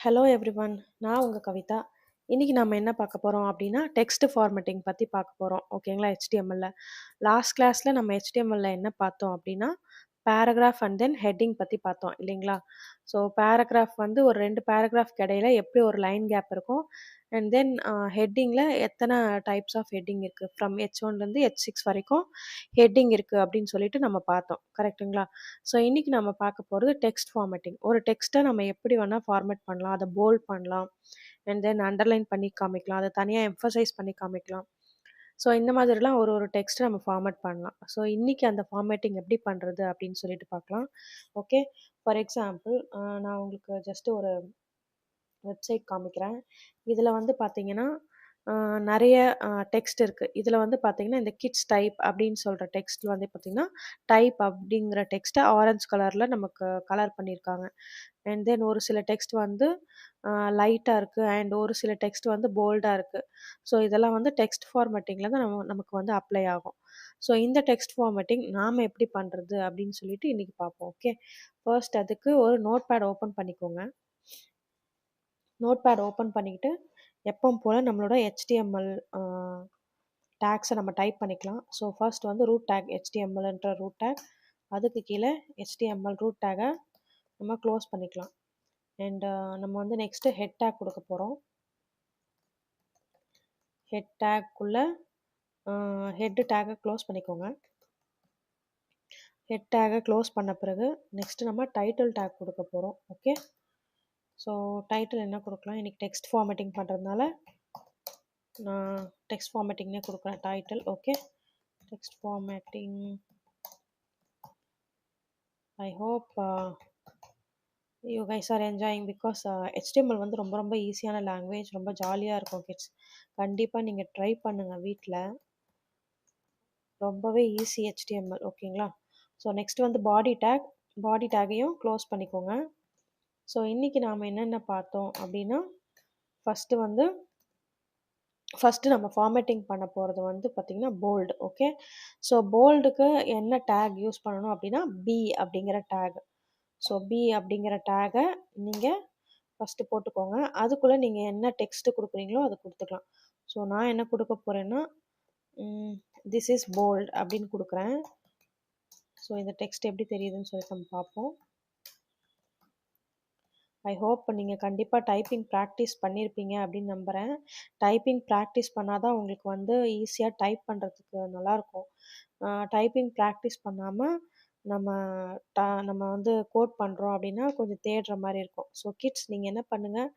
Hello everyone. நான் உங்க கவிதா. இன்னைக்கு நம்ம என்ன பார்க்க போறோம் அப்படின்னா, டெக்ஸ்ட் ஃபார்மேட்டிங் பத்தி பார்க்க போறோம். ஓகேங்களா? HTML-ல. லாஸ்ட் கிளாஸ்ல நம்ம HTML-ல என்ன பார்த்தோம் அப்படின்னா, பேராகிராஃப் அண்ட் தென் ஹெட்டிங் பத்தி பார்த்தோம் இல்லைங்களா? ஸோ பேராகிராஃப் வந்து ஒரு 2 பேராகிராஃப்க்கு இடையில எப்படி ஒரு லைன் கேப் இருக்கும். அண்ட் தென் ஹெட்டிங்ல எத்தனை டைப்ஸ் ஆஃப் ஹெட்டிங் இருக்கு. ஃப்ரம் H1லேருந்து H6 வரைக்கும் ஹெட்டிங் இருக்கு அப்படின்னு சொல்லிட்டு நம்ம பார்த்தோம். கரெக்ட்டுங்களா? ஸோ இன்னைக்கு நம்ம பார்க்க போகிறது டெக்ஸ்ட் ஃபார்மேட்டிங். ஒரு டெக்ஸ்ட்டை நம்ம எப்படி வேணால் ஃபார்மேட் பண்ணலாம். அதை போல்ட் பண்ணலாம். அண்ட் தென் அண்டர்லைன் பண்ணி காமிக்கலாம். அதை தனியாக எம்ஃபசைஸ் பண்ணி காமிக்கலாம். ஸோ இந்த மாதிரிலாம் ஒரு ஒரு டெக்ஸ்ட்டை நம்ம ஃபார்மேட் பண்ணலாம். ஸோ இன்னைக்கு அந்த ஃபார்மேட்டிங் எப்படி பண்ணுறது அப்படின்னு சொல்லிட்டு பார்க்கலாம். ஓகே. ஃபார் எக்ஸாம்பிள் நான் உங்களுக்கு ஜஸ்ட் ஒரு வெப்சைட் காமிக்கிறேன். இதில் வந்து பார்த்தீங்கன்னா நிறைய டெக்ஸ்ட் இருக்குது. இதில் வந்து பார்த்தீங்கன்னா இந்த கிட்ஸ் டைப் அப்படின்னு சொல்கிற டெக்ஸ்ட் வந்து பார்த்தீங்கன்னா டைப் அப்படிங்கிற டெக்ஸ்ட்டை ஆரஞ்சு கலரில் நமக்கு கலர் பண்ணியிருக்காங்க. அண்ட் தென் ஒரு சில டெக்ஸ்ட் வந்து லைட்டாக இருக்குது அண்ட் ஒரு சில டெக்ஸ்ட் வந்து போல்டாக இருக்குது. ஸோ இதெல்லாம் வந்து டெக்ஸ்ட் ஃபார்மேட்டிங்கில் தான் நமக்கு வந்து அப்ளை ஆகும். ஸோ இந்த டெக்ஸ்ட் ஃபார்மேட்டிங் நாம் எப்படி பண்ணுறது அப்படின்னு சொல்லிட்டு இன்றைக்கி பார்ப்போம். ஓகே. ஃபர்ஸ்ட் அதுக்கு ஒரு நோட் பேட் ஓப்பன் பண்ணிக்கோங்க. நோட் பேட் ஓப்பன் பண்ணிக்கிட்டு எப்பவும் போல் நம்மளோட HTML டேக்ஸை நம்ம டைப் பண்ணிக்கலாம். ஸோ ஃபர்ஸ்ட் வந்து ரூட் டேக் HTMLன்ற ரூட் டேக், அதுக்கு கீழே HTML ரூட் டேக்கை நம்ம க்ளோஸ் பண்ணிக்கலாம். அண்ட் நம்ம வந்து நெக்ஸ்ட்டு ஹெட் டேக் கொடுக்க போகிறோம். ஹெட் டேக்குள்ளே ஹெட் டேக்கை க்ளோஸ் பண்ணிக்கோங்க. ஹெட் டேக்கை க்ளோஸ் பண்ண பிறகு நெக்ஸ்ட்டு நம்ம டைட்டில் டேக் கொடுக்க போகிறோம். ஓகே. ஸோ டைட்டில் என்ன கொடுக்கலாம், இன்றைக்கி டெக்ஸ்ட் ஃபார்மேட்டிங் பண்ணுறதுனால நான் டெக்ஸ்ட் ஃபார்மேட்டிங்னே கொடுக்குறேன் title. Okay. Text formatting. I hope you guys are enjoying because HTML வந்து ரொம்ப ரொம்ப ஈஸியான லாங்குவேஜ், ரொம்ப ஜாலியாக இருக்கும் கிட்ஸ். கண்டிப்பாக நீங்கள் ட்ரை பண்ணுங்கள் வீட்டில். ரொம்பவே ஈஸி HTML. ஓகேங்களா? ஸோ நெக்ஸ்ட் வந்து பாடி டேக்கையும் க்ளோஸ் பண்ணிக்கோங்க. ஸோ இன்றைக்கி நாம் என்னென்ன பார்த்தோம் அப்படின்னா, ஃபஸ்ட்டு நம்ம ஃபார்மேட்டிங் பண்ண போகிறது வந்து பார்த்திங்கன்னா போல்டு. ஓகே. ஸோ போல்டுக்கு என்ன டேக் யூஸ் பண்ணணும் அப்படின்னா B அப்படிங்கிற டேக். ஸோ B அப்படிங்கிற டேகை நீங்கள் ஃபஸ்ட்டு போட்டுக்கோங்க. அதுக்குள்ளே நீங்கள் என்ன டெக்ஸ்ட்டு கொடுக்குறீங்களோ அதை கொடுத்துக்கலாம். ஸோ நான் என்ன கொடுக்க போகிறேன்னா திஸ் இஸ் போல்ட் அப்படின்னு கொடுக்குறேன். ஸோ இந்த டெக்ஸ்ட் எப்படி தெரியுதுன்னு சொல்லிட்டு நம்ம பார்ப்போம். ஐ ஹோப் நீங்கள் கண்டிப்பாக டைப்பிங் ப்ராக்டிஸ் பண்ணியிருப்பீங்க அப்படின்னு நம்புகிறேன். டைப்பிங் ப்ராக்டிஸ் பண்ணால் தான் உங்களுக்கு வந்து ஈஸியாக டைப் பண்ணுறதுக்கு நல்லாயிருக்கும். டைப்பிங் ப்ராக்டிஸ் பண்ணாமல் நம்ம வந்து கோட் பண்ணுறோம் அப்படின்னா கொஞ்சம் தேடுற மாதிரி இருக்கும். ஸோ கிட்ஸ் நீங்கள் என்ன பண்ணுங்கள்,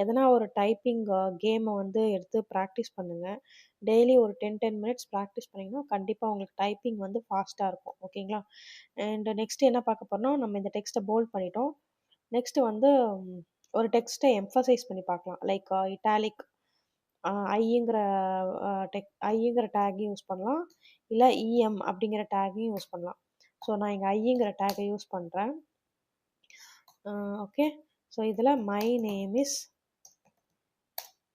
எதனா ஒரு டைப்பிங் கேமை வந்து எடுத்து ப்ராக்டிஸ் பண்ணுங்கள். டெய்லி ஒரு 10 மினிட்ஸ் ப்ராக்டிஸ் பண்ணிங்கன்னா கண்டிப்பாக உங்களுக்கு டைப்பிங் வந்து ஃபாஸ்ட்டாக இருக்கும். ஓகேங்களா? அண்ட் நெக்ஸ்ட் என்ன பார்க்க போகிறோம்னா, நம்ம இந்த டெக்ஸ்ட்டை போல்ட் பண்ணிட்டோம். நெக்ஸ்ட் வந்து ஒரு டெக்ஸ்ட்டை எம்ஃபசைஸ் பண்ணி பார்க்கலாம். லைக் இட்டாலிக் ஐங்கிற டேக்கையும் யூஸ் பண்ணலாம். இல்லை EM அப்படிங்கிற டேக்கையும் யூஸ் பண்ணலாம். ஸோ நான் இங்கே ஐங்கிற டேக்கை யூஸ் பண்ணுறேன். ஓகே. ஸோ இதில் மை நேம் இஸ்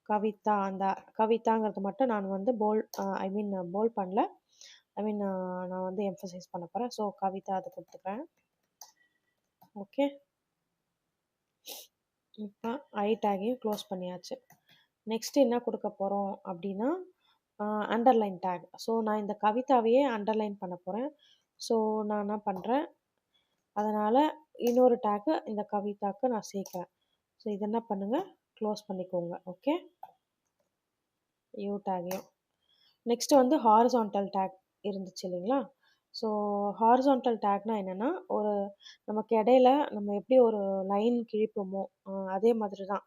கவிதா. அந்த கவிதாங்கிறது மட்டும் நான் வந்து போல்ட் பண்ணல. நான் வந்து எம்ஃபசைஸ் பண்ண போகிறேன். ஸோ கவிதா அதை கொடுத்துக்கிறேன். ஓகே. இப்போ ஐ டேக்கையும் க்ளோஸ் பண்ணியாச்சு. நெக்ஸ்ட் என்ன கொடுக்க போகிறோம் அப்படின்னா அண்டர்லைன் டேக். ஸோ நான் இந்த கவிதாவையே அண்டர்லைன் பண்ண போகிறேன். ஸோ நான் என்ன பண்ணுறேன், அதனால் இன்னொரு டேக்கு இந்த கவிதாவுக்கு நான் சேர்க்குறேன். ஸோ இது என்ன பண்ணுங்கள், க்ளோஸ் பண்ணிக்கோங்க. ஓகே. யூ டேக்கையும் நெக்ஸ்ட் வந்து ஹாரிசான்டல் டேக் இருந்துச்சு இல்லைங்களா? ஸோ ஹாரிசான்டல் டேக்னா என்னென்னா, ஒரு நமக்கு இடையில நம்ம எப்படி ஒரு லைன் கிழிப்போமோ அதே மாதிரி தான்.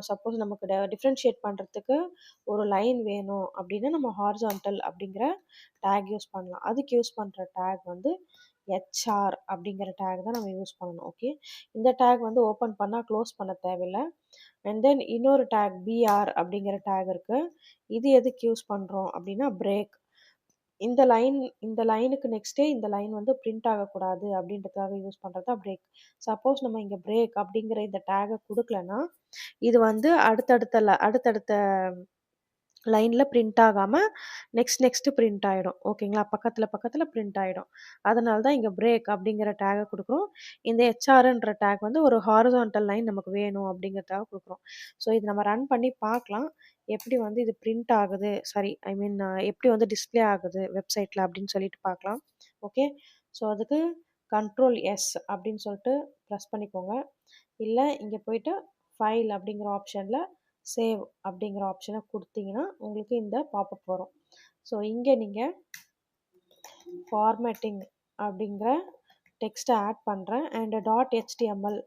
சப்போஸ் நமக்கு டிஃப்ரென்ஷியேட் பண்ணுறதுக்கு ஒரு லைன் வேணும் அப்படின்னா நம்ம ஹாரிசான்டல் அப்படிங்கிற டேக் யூஸ் பண்ணலாம். அதுக்கு யூஸ் பண்ணுற டேக் வந்து HR அப்படிங்கிற டேக் தான் நம்ம யூஸ் பண்ணணும். ஓகே. இந்த டேக் வந்து ஓப்பன் பண்ணால் க்ளோஸ் பண்ண தேவையில்லை. அண்ட் தென் இன்னொரு டேக் BR அப்படிங்கிற டேக் இருக்குது. இது எதுக்கு யூஸ் பண்ணுறோம் அப்படின்னா பிரேக். இந்த லைனுக்கு நெக்ஸ்ட்டே இந்த லைன் வந்து பிரிண்ட் ஆகக்கூடாது அப்படின்றதுக்காக யூஸ் பண்ணுறது தான் பிரேக். சப்போஸ் நம்ம இங்கே பிரேக் அப்படிங்கிற இந்த டேகை கொடுக்கலன்னா இது வந்து அடுத்தடுத்த லைன்ல பிரிண்ட் ஆகாம நெக்ஸ்ட் பிரிண்ட் ஆயிடும். ஓகேங்களா? பக்கத்துல பிரிண்ட் ஆயிடும். அதனால தான் இங்க பிரேக் அப்படிங்கிற டேக்க குடுக்குறோம். இந்த ஹெச்ஆர்ன்ற டேக் வந்து ஒரு ஹாரிசான்டல் லைன் நமக்கு வேணும் அப்படிங்கிறதுக்காக குடுக்குறோம். ஸோ இது நம்ம ரன் பண்ணி பார்க்கலாம். எப்படி வந்து இது பிரிண்ட் ஆகுது, சாரி ஐ மீன் எப்படி வந்து டிஸ்ப்ளே ஆகுது வெப்சைட்ல அப்படின்னு சொல்லிட்டு பார்க்கலாம். ஓகே. ஸோ அதுக்கு கண்ட்ரோல் எஸ் அப்படின்னு சொல்லிட்டு ப்ரெஸ் பண்ணிக்கோங்க. இல்ல இங்க போயிட்டு ஃபைல் அப்படிங்கிற ஆப்ஷன்ல சேவ் அப்படிங்கிற ஆப்ஷனை கொடுத்தீங்கன்னா உங்களுக்கு இந்த பாப்அப் வரும். ஸோ இங்கே நீங்கள் ஃபார்மேட்டிங் அப்படிங்கிற டெக்ஸ்ட்டை ஆட் பண்ணுறேன் அண்ட் டாட் ஹெச்டிஎம்எல்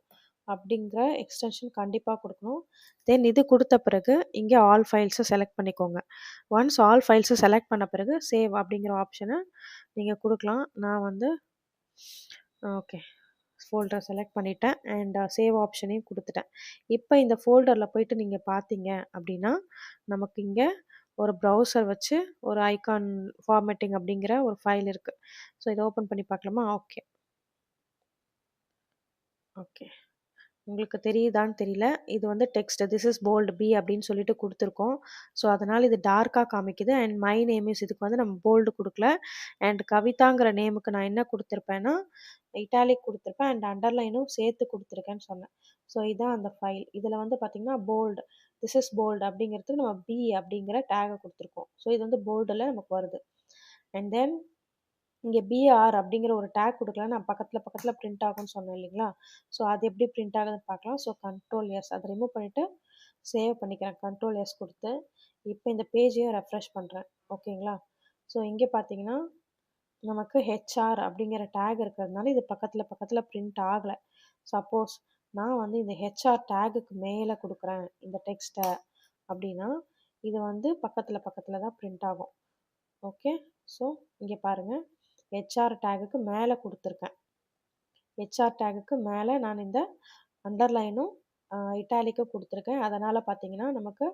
அப்படிங்கிற எக்ஸ்டென்ஷன் கண்டிப்பாக கொடுக்கணும். தென் இது கொடுத்த பிறகு இங்கே ஆல் ஃபைல்ஸை செலக்ட் பண்ணிக்கோங்க. ஒன்ஸ் ஆல் ஃபைல்ஸை செலக்ட் பண்ண பிறகு சேவ் அப்படிங்கிற ஆப்ஷனை நீங்கள் கொடுக்கலாம். நான் வந்து ஓகே ஃபோல்டரை செலக்ட் பண்ணிட்டேன் அண்ட் சேவ் ஆப்ஷனையும் கொடுத்துட்டேன். இப்போ இந்த ஃபோல்டரில் போயிட்டு நீங்கள் பார்த்தீங்க அப்படின்னா நமக்கு இங்கே ஒரு ப்ரௌசர் வச்சு ஒரு ஐகான் ஃபார்மேட்டிங் அப்படிங்கிற ஒரு ஃபைல் இருக்குது. ஸோ இதை ஓப்பன் பண்ணி பார்க்கலாமா? ஓகே ஓகே உங்களுக்கு தெரியுதான்னு தெரியல. இது வந்து text this is bold B அப்படின்னு சொல்லிட்டு கொடுத்துருக்கோம். ஸோ அதனால் இது டார்க்காக காமிக்குது அண்ட் மை நேம் இஸ் இதுக்கு வந்து நம்ம போல்டு கொடுக்கல. அண்ட் கவிதாங்கிற நேமுக்கு நான் என்ன கொடுத்துருப்பேன்னா இட்டாலிக் கொடுத்துருப்பேன் அண்ட் அண்டர்லைனும் சேர்த்து கொடுத்துருக்கேன்னு சொன்னேன். ஸோ இதுதான் அந்த ஃபைல். இதில் வந்து பார்த்தீங்கன்னா போல்டு திஸ் இஸ் போல்டு அப்படிங்கிறதுக்கு நம்ம பி அப்படிங்கிற டேகை கொடுத்துருக்கோம். ஸோ இது வந்து போல்டில் நமக்கு வருது. அண்ட் தென் இங்கே பிஆர் அப்படிங்கிற ஒரு டேக் கொடுக்கலாம். நான் பக்கத்தில் பிரிண்ட் ஆகும்னு சொன்னேன் இல்லைங்களா? ஸோ அது எப்படி பிரிண்ட் ஆகுதுன்னு பார்க்கலாம். ஸோ கண்ட்ரோல் எஸ் அதை ரிமூவ் பண்ணிவிட்டு சேவ் பண்ணிக்கிறேன். கண்ட்ரோல் எஸ் கொடுத்து இப்போ இந்த பேஜையும் ரெஃப்ரெஷ் பண்ணுறேன். ஓகேங்களா? ஸோ இங்கே பார்த்தீங்கன்னா நமக்கு ஹெச்ஆர் அப்படிங்கிற டேக் இருக்கிறதுனால இது பக்கத்தில் பிரிண்ட் ஆகலை. சப்போஸ் நான் வந்து இந்த ஹெச்ஆர் டேகுக்கு மேலே கொடுக்குறேன் இந்த டெக்ஸ்ட்டை அப்படின்னா இது வந்து பக்கத்தில் தான் பிரிண்ட் ஆகும். ஓகே. ஸோ இங்கே பாருங்கள் ஹெச்ஆர் டேகுக்கு மேலே கொடுத்துருக்கேன். ஹெச்ஆர் டேகுக்கு மேலே நான் இந்த அண்டர்லைனும் இட்டாலிக்கும் கொடுத்துருக்கேன். அதனால் பார்த்தீங்கன்னா நமக்கு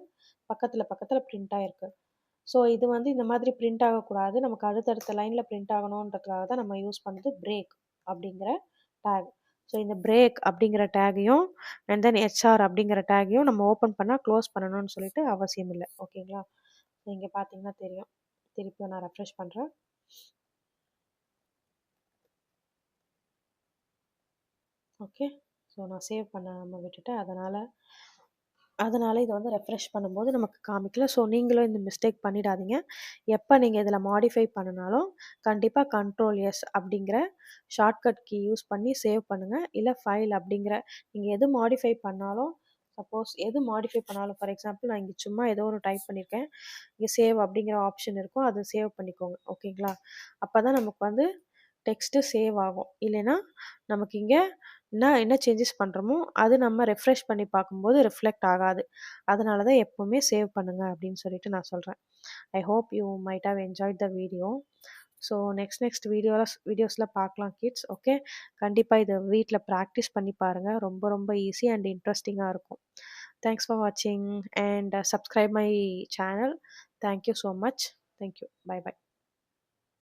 பக்கத்தில் பிரிண்ட் ஆகிருக்கு. ஸோ இது வந்து இந்த மாதிரி பிரிண்ட் ஆகக்கூடாது. நமக்கு அடுத்தடுத்த லைனில் பிரிண்ட் ஆகணுன்றதுக்காக தான் நம்ம யூஸ் பண்ணுறது பிரேக் அப்படிங்கிற டேக். ஸோ இந்த பிரேக் அப்படிங்கிற டேகையும் அண்ட் தென் ஹெச்ஆர் அப்படிங்கிற டேகையும் நம்ம ஓப்பன் பண்ணால் க்ளோஸ் பண்ணணும்னு சொல்லிட்டு அவசியம் இல்லை. ஓகேங்களா? இங்கே பார்த்தீங்கன்னா தெரியும். திருப்பியும் நான் ரெஃப்ரெஷ் பண்ணுறேன். ஓகே. ஸோ நான் சேவ் பண்ணாமல் விட்டுட்டேன். அதனால் இதை வந்து ரெஃப்ரெஷ் பண்ணும்போது நமக்கு காமிக்கல. ஸோ நீங்களும் இந்த மிஸ்டேக் பண்ணிடாதீங்க. எப்போ நீங்கள் இதில் மாடிஃபை பண்ணினாலும் கண்டிப்பாக கண்ட்ரோல் எஸ் அப்படிங்கிற ஷார்ட்கட் கீ யூஸ் பண்ணி சேவ் பண்ணுங்கள். இல்லை ஃபைல் அப்படிங்கிற நீங்கள் எது மாடிஃபை பண்ணாலும் சப்போஸ் எது மாடிஃபை பண்ணாலும் ஃபார் எக்ஸாம்பிள் நான் இங்கே சும்மா ஏதோ ஒரு டைப் பண்ணியிருக்கேன். இங்கே சேவ் அப்படிங்கிற ஆப்ஷன் இருக்கும். அதை சேவ் பண்ணிக்கோங்க. ஓகேங்களா? அப்போ தான் நமக்கு வந்து டெக்ஸ்ட்டு சேவ் ஆகும். இல்லைன்னா நமக்கு இங்கே என்ன சேஞ்சஸ் பண்ணுறோமோ அது நம்ம ரெஃப்ரெஷ் பண்ணி பார்க்கும்போது ரிஃப்ளெக்ட் ஆகாது. அதனால தான் எப்போவுமே சேவ் பண்ணுங்கள் அப்படின்னு சொல்லிட்டு நான் சொல்கிறேன். I hope you might have enjoyed the video. So next வீடியோஸில் பார்க்கலாம் கிட்ஸ். ஓகே. கண்டிப்பாக இதை வீட்டில் ப்ராக்டிஸ் பண்ணி பாருங்கள். ரொம்ப ஈஸி அண்ட் இன்ட்ரெஸ்டிங்காக இருக்கும். தேங்க்ஸ் ஃபார் வாட்சிங் and subscribe my channel. Thank you so much. Thank you. By.